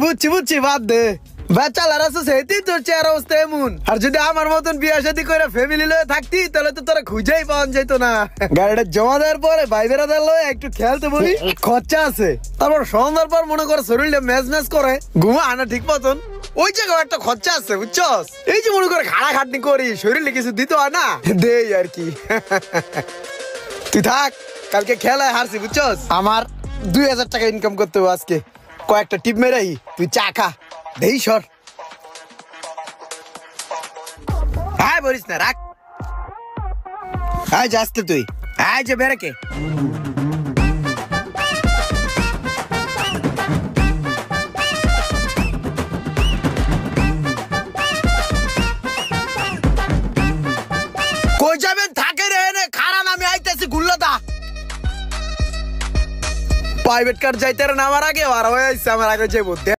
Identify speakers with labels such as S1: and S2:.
S1: বুঝছি বুঝছি, বাদ দে। বেচালার আছে সেটি তোর চেহারা অবস্থা এমন। আর যদি আমার মতন বিয়ে শাদী করে ফ্যামিলি লয়ে থাকতি তাহলে তো তোরা খুঁজেই পাওয়া যেত না। গাড়িটা জমা দেওয়ার পরে ভাই বেড়াদার লয়ে একটু খেলতে বলি, খরচা আছে। তারপর সন্ধ্যার পর মনে করে শরীরটা ম্যাচ ম্যাচ করে ঘুমা আনা ঠিক মতন, ওই জায়গায় একটা খরচা আছে বুঝছস। এই যে মনে করে খাড়া খাটনি করি, শরীরে কিছু দিতে হয় না, দেই আর কি। তুই থাক, কালকে খেলায় হারছি বুঝছস। আমার 2000 টাকা ইনকাম করতে হবে আজকে। কয়েকটা টিপ মেরাই, তুই চা খা, দেই সর। হ্যাঁ বলিস না, রাখ। হ্যাঁ যাস তো তুই, হ্যাঁ যে বেড়ে কই যাবেন, থাকে রে নে খারান, আমি আইতেছি গুল্লাদা। প্রাইভেট কার যাইতে নামার আগে আর হয়ে আমার আগে যাবো।